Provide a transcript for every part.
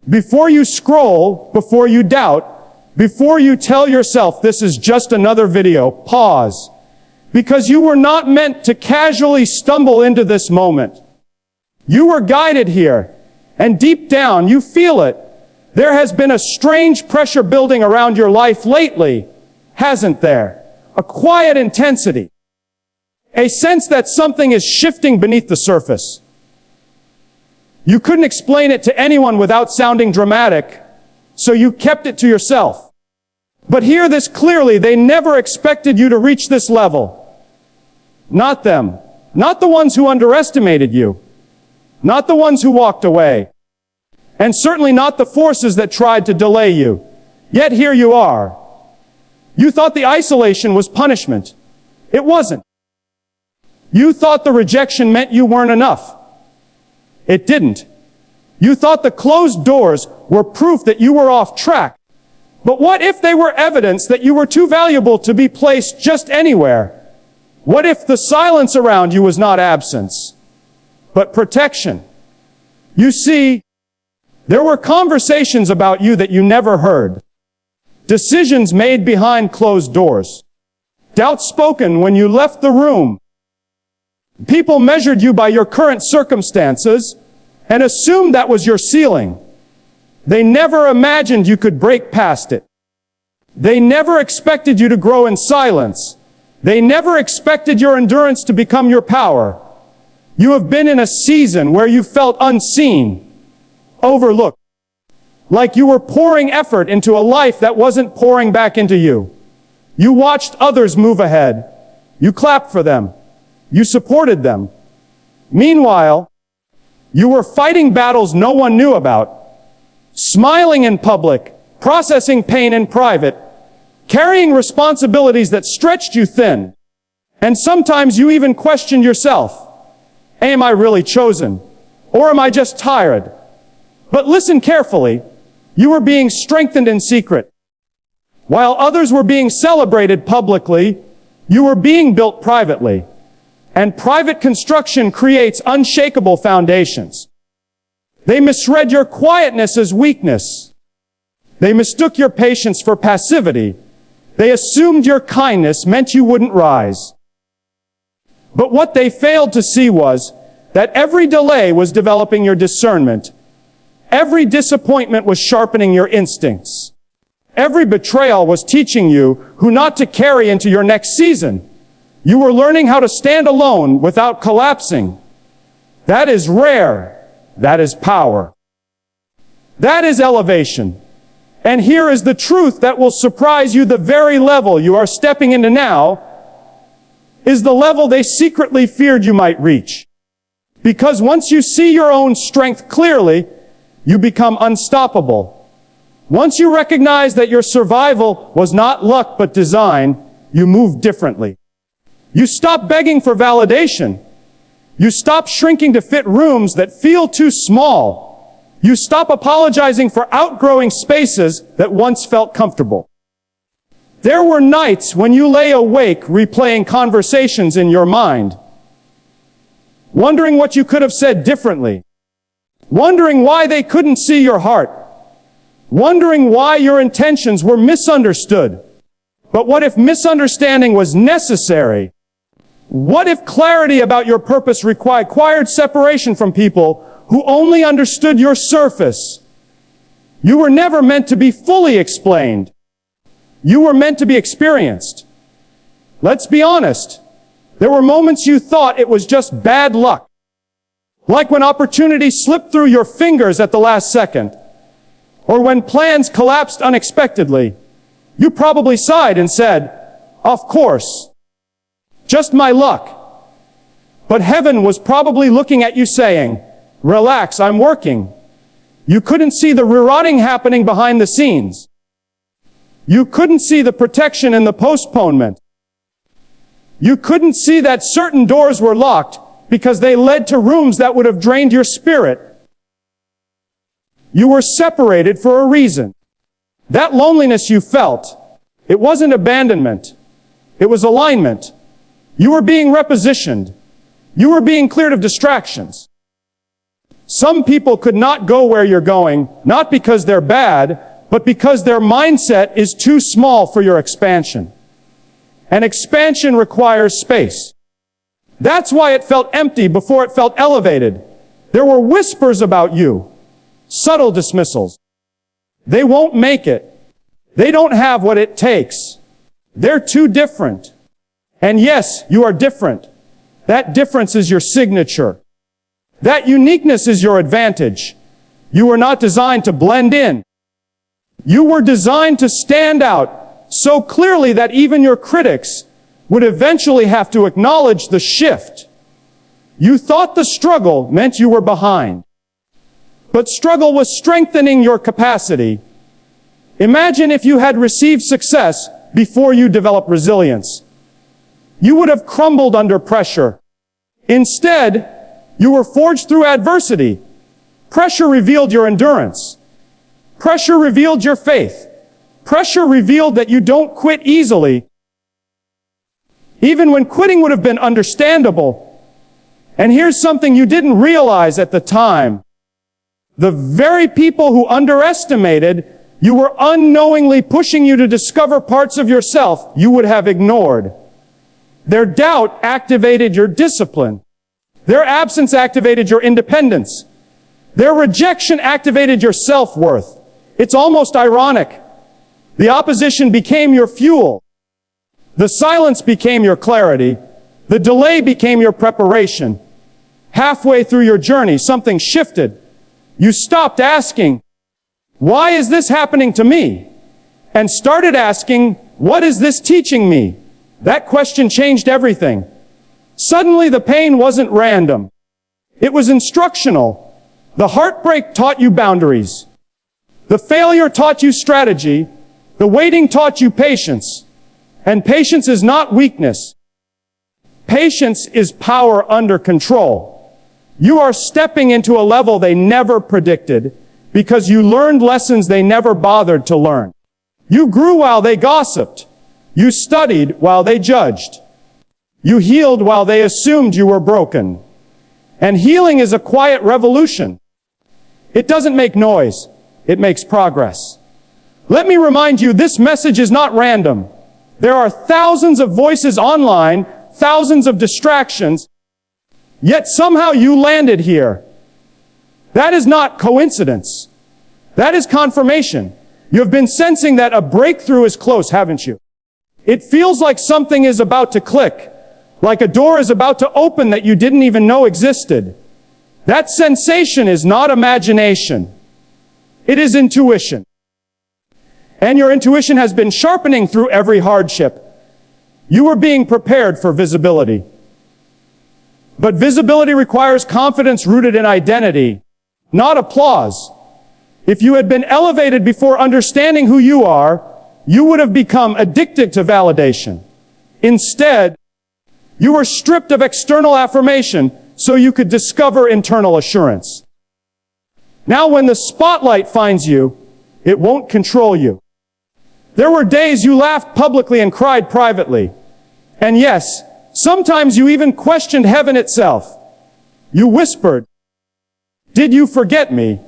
Before you scroll, before you doubt, before you tell yourself this is just another video, pause. Because you were not meant to casually stumble into this moment. You were guided here, and deep down you feel it. There has been a strange pressure building around your life lately, hasn't there? A quiet intensity. A sense that something is shifting beneath the surface. You couldn't explain it to anyone without sounding dramatic, so you kept it to yourself. But hear this clearly, they never expected you to reach this level. Not them. Not the ones who underestimated you. Not the ones who walked away. And certainly not the forces that tried to delay you. Yet here you are. You thought the isolation was punishment. It wasn't. You thought the rejection meant you weren't enough. It didn't. You thought the closed doors were proof that you were off track. But what if they were evidence that you were too valuable to be placed just anywhere? What if the silence around you was not absence, but protection? You see, there were conversations about you that you never heard. Decisions made behind closed doors. Doubts spoken when you left the room. People measured you by your current circumstances and assumed that was your ceiling. They never imagined you could break past it. They never expected you to grow in silence. They never expected your endurance to become your power. You have been in a season where you felt unseen, overlooked, like you were pouring effort into a life that wasn't pouring back into you. You watched others move ahead. You clapped for them. You supported them. Meanwhile, you were fighting battles no one knew about, smiling in public, processing pain in private, carrying responsibilities that stretched you thin. And sometimes you even questioned yourself. Am I really chosen? Or am I just tired? But listen carefully. You were being strengthened in secret. While others were being celebrated publicly, you were being built privately. And private construction creates unshakable foundations. They misread your quietness as weakness. They mistook your patience for passivity. They assumed your kindness meant you wouldn't rise. But what they failed to see was that every delay was developing your discernment. Every disappointment was sharpening your instincts. Every betrayal was teaching you who not to carry into your next season. You were learning how to stand alone without collapsing. That is rare. That is power. That is elevation. And here is the truth that will surprise you. The very level you are stepping into now is the level they secretly feared you might reach. Because once you see your own strength clearly, you become unstoppable. Once you recognize that your survival was not luck but design, you move differently. You stop begging for validation. You stop shrinking to fit rooms that feel too small. You stop apologizing for outgrowing spaces that once felt comfortable. There were nights when you lay awake replaying conversations in your mind, wondering what you could have said differently, wondering why they couldn't see your heart, wondering why your intentions were misunderstood. But what if misunderstanding was necessary? What if clarity about your purpose required separation from people who only understood your surface? You were never meant to be fully explained. You were meant to be experienced. Let's be honest. There were moments you thought it was just bad luck. Like when opportunity slipped through your fingers at the last second. Or when plans collapsed unexpectedly. You probably sighed and said, "Of course. Just my luck." But heaven was probably looking at you saying, "Relax, I'm working." You couldn't see the rerouting happening behind the scenes. You couldn't see the protection in the postponement. You couldn't see that certain doors were locked because they led to rooms that would have drained your spirit. You were separated for a reason. That loneliness you felt, it wasn't abandonment. It was alignment. You were being repositioned. You were being cleared of distractions. Some people could not go where you're going, not because they're bad, but because their mindset is too small for your expansion. And expansion requires space. That's why it felt empty before it felt elevated. There were whispers about you, subtle dismissals. They won't make it. They don't have what it takes. They're too different. And yes, you are different. That difference is your signature. That uniqueness is your advantage. You were not designed to blend in. You were designed to stand out so clearly that even your critics would eventually have to acknowledge the shift. You thought the struggle meant you were behind. But struggle was strengthening your capacity. Imagine if you had received success before you developed resilience. You would have crumbled under pressure. Instead, you were forged through adversity. Pressure revealed your endurance. Pressure revealed your faith. Pressure revealed that you don't quit easily, even when quitting would have been understandable. And here's something you didn't realize at the time. The very people who underestimated you were unknowingly pushing you to discover parts of yourself you would have ignored. Their doubt activated your discipline. Their absence activated your independence. Their rejection activated your self-worth. It's almost ironic. The opposition became your fuel. The silence became your clarity. The delay became your preparation. Halfway through your journey, something shifted. You stopped asking, "Why is this happening to me?" and started asking, "What is this teaching me?" That question changed everything. Suddenly the pain wasn't random. It was instructional. The heartbreak taught you boundaries. The failure taught you strategy. The waiting taught you patience. And patience is not weakness. Patience is power under control. You are stepping into a level they never predicted because you learned lessons they never bothered to learn. You grew while they gossiped. You studied while they judged. You healed while they assumed you were broken. And healing is a quiet revolution. It doesn't make noise. It makes progress. Let me remind you, this message is not random. There are thousands of voices online, thousands of distractions, yet somehow you landed here. That is not coincidence. That is confirmation. You have been sensing that a breakthrough is close, haven't you? It feels like something is about to click, like a door is about to open that you didn't even know existed. That sensation is not imagination. It is intuition. And your intuition has been sharpening through every hardship. You are being prepared for visibility. But visibility requires confidence rooted in identity, not applause. If you had been elevated before understanding who you are, you would have become addicted to validation. Instead, you were stripped of external affirmation so you could discover internal assurance. Now when the spotlight finds you, it won't control you. There were days you laughed publicly and cried privately. And yes, sometimes you even questioned heaven itself. You whispered, "Did you forget me?"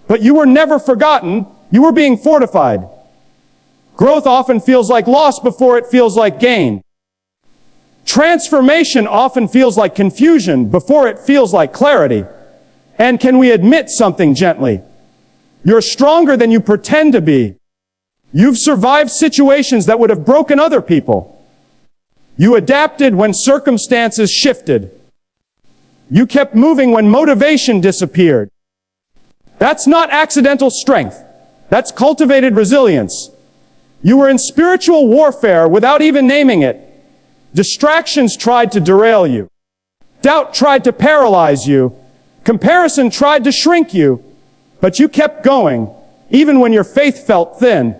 But you were never forgotten. You were being fortified. Growth often feels like loss before it feels like gain. Transformation often feels like confusion before it feels like clarity. And can we admit something gently? You're stronger than you pretend to be. You've survived situations that would have broken other people. You adapted when circumstances shifted. You kept moving when motivation disappeared. That's not accidental strength. That's cultivated resilience. You were in spiritual warfare without even naming it. Distractions tried to derail you. Doubt tried to paralyze you. Comparison tried to shrink you. But you kept going, even when your faith felt thin,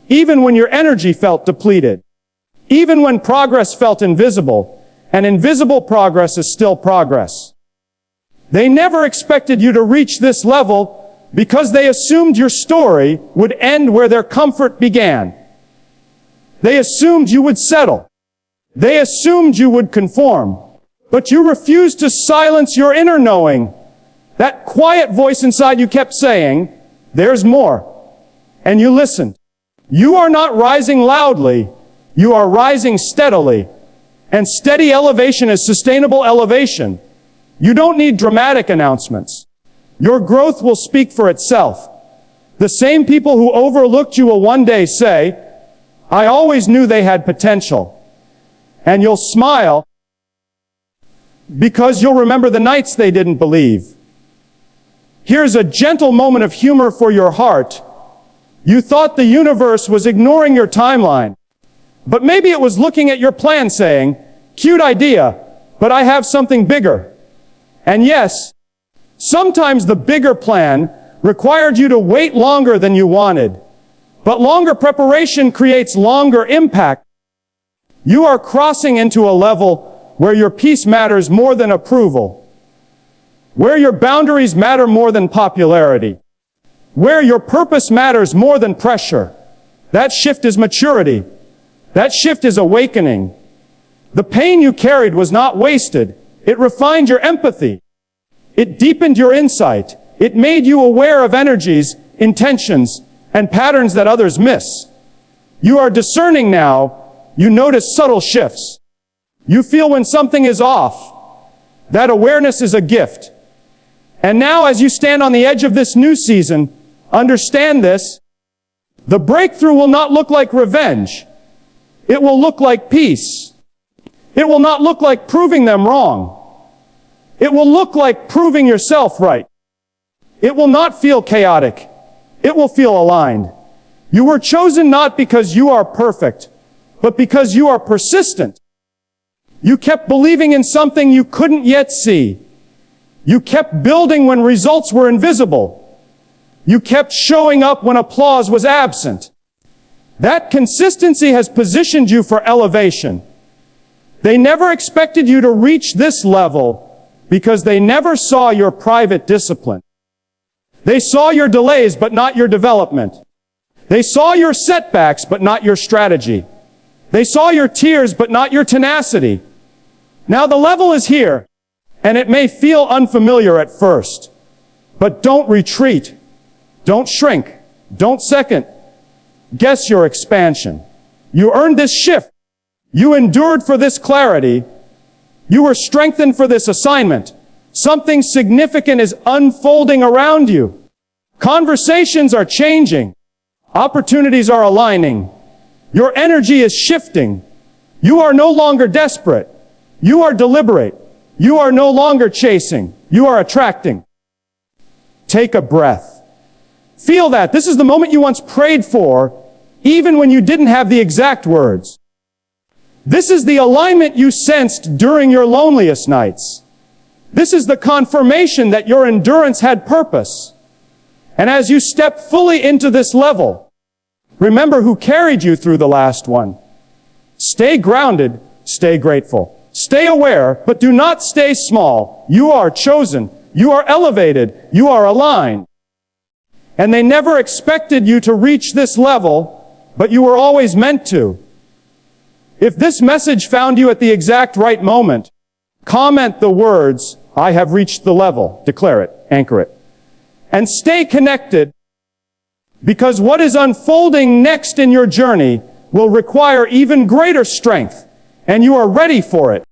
even when your energy felt depleted, even when progress felt invisible, and invisible progress is still progress. They never expected you to reach this level because they assumed your story would end where their comfort began. They assumed you would settle. They assumed you would conform. But you refused to silence your inner knowing. That quiet voice inside you kept saying, "There's more." And you listened. You are not rising loudly, you are rising steadily. And steady elevation is sustainable elevation. You don't need dramatic announcements. Your growth will speak for itself. The same people who overlooked you will one day say, "I always knew they had potential." And you'll smile because you'll remember the nights they didn't believe. Here's a gentle moment of humor for your heart. You thought the universe was ignoring your timeline, but maybe it was looking at your plan saying, "Cute idea, but I have something bigger." And yes, sometimes the bigger plan required you to wait longer than you wanted. But longer preparation creates longer impact. You are crossing into a level where your peace matters more than approval, where your boundaries matter more than popularity, where your purpose matters more than pressure. That shift is maturity. That shift is awakening. The pain you carried was not wasted. It refined your empathy. It deepened your insight. It made you aware of energies, intentions, and patterns that others miss. You are discerning now. You notice subtle shifts. You feel when something is off. That awareness is a gift. And now, as you stand on the edge of this new season, understand this. The breakthrough will not look like revenge. It will look like peace. It will not look like proving them wrong. It will look like proving yourself right. It will not feel chaotic. It will feel aligned. You were chosen not because you are perfect, but because you are persistent. You kept believing in something you couldn't yet see. You kept building when results were invisible. You kept showing up when applause was absent. That consistency has positioned you for elevation. They never expected you to reach this level because they never saw your private discipline. They saw your delays, but not your development. They saw your setbacks, but not your strategy. They saw your tears, but not your tenacity. Now the level is here, and it may feel unfamiliar at first. But don't retreat. Don't shrink. Don't second guess your expansion. You earned this shift. You endured for this clarity. You were strengthened for this assignment. Something significant is unfolding around you. Conversations are changing. Opportunities are aligning. Your energy is shifting. You are no longer desperate. You are deliberate. You are no longer chasing. You are attracting. Take a breath. Feel that. This is the moment you once prayed for, even when you didn't have the exact words. This is the alignment you sensed during your loneliest nights. This is the confirmation that your endurance had purpose. And as you step fully into this level, remember who carried you through the last one. Stay grounded, stay grateful. Stay aware, but do not stay small. You are chosen. You are elevated. You are aligned. And they never expected you to reach this level, but you were always meant to. If this message found you at the exact right moment, comment the words, "I have reached the level." Declare it, anchor it. And stay connected, because what is unfolding next in your journey will require even greater strength, and you are ready for it.